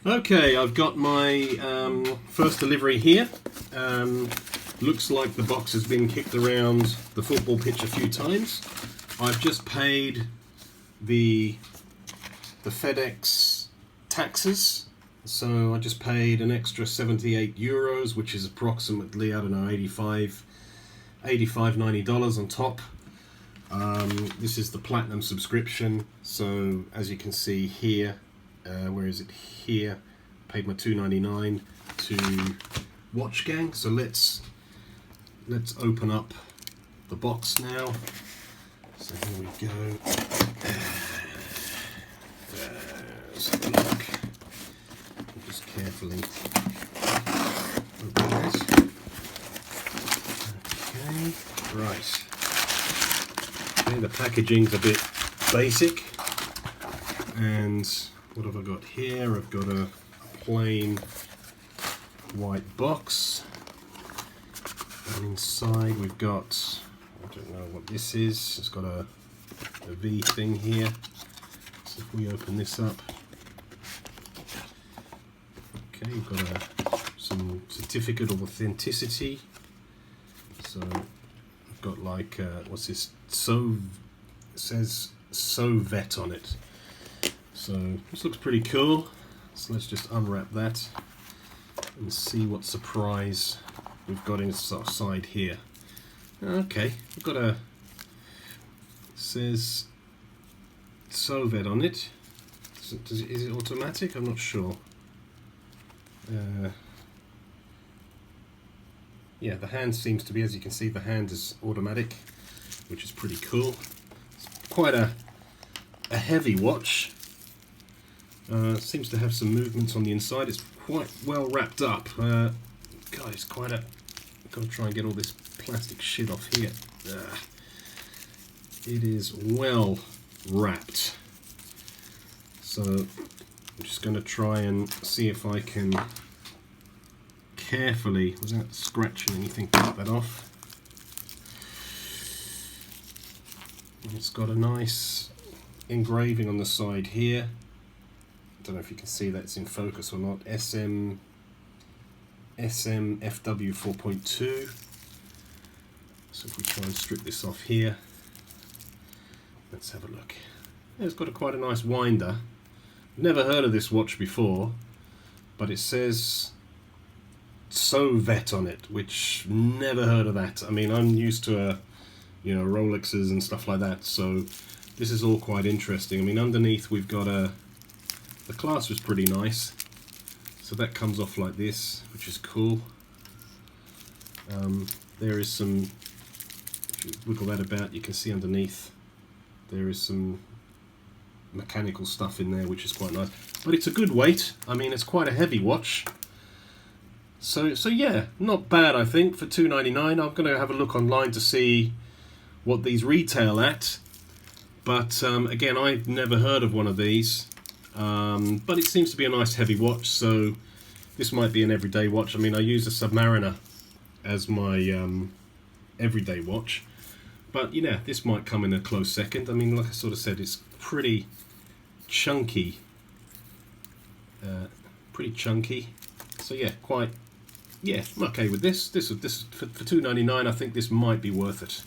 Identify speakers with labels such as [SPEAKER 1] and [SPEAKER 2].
[SPEAKER 1] Okay, I've got my first delivery here. Looks like the box has been kicked around the football pitch a few times. I've just paid the FedEx taxes, so I just paid an extra 78 euros, which is approximately, I don't know, $85, $90 on top. This is the platinum subscription, so as you can see here, where is it here, paid my $2.99 to Watch Gang. So let's open up the box now. So here we go. Let's have a look. I'll just carefully open this. Okay, right. Okay, the packaging's a bit basic, and what have I got here? I've got a plain white box, and inside we've got, I don't know what this is, it's got a V thing here. So if we open this up, okay, we've got some certificate of authenticity. So I've got like, what's this, it says Tsovet on it. So this looks pretty cool. So let's just unwrap that and see what surprise we've got inside here. Okay, we've got it says Tsovet on it. Is it automatic? I'm not sure. Yeah, the hand seems to be, as you can see, the hand is automatic, which is pretty cool. It's quite a heavy watch. Seems to have some movements on the inside. It's quite well wrapped up. God, it's quite a... I've got to try and get all this plastic shit off here. It is well wrapped. So I'm just going to try and see if I can carefully, without scratching anything, get that off. And it's got a nice engraving on the side here. I don't know if you can see that it's in focus or not. SMT-FW42. So if we try and strip this off here, let's have a look. Yeah, it's got quite a nice winder. Never heard of this watch before, but it says Tsovet on it, which never heard of that. I mean, I'm used to Rolexes and stuff like that, so this is all quite interesting. I mean, underneath we've got the clasp is pretty nice, so that comes off like this, which is cool. There is some, if you wiggle that about, you can see underneath there is some mechanical stuff in there, which is quite nice. But it's a good weight. I mean, it's quite a heavy watch. So yeah, not bad, I think, for $2.99. I'm going to have a look online to see what these retail at. But again, I've never heard of one of these. But it seems to be a nice heavy watch, so this might be an everyday watch. I mean, I use a Submariner as my everyday watch, but this might come in a close second. I mean, like I sort of said, it's pretty chunky, so yeah, I'm okay with this. For $2.99, I think this might be worth it.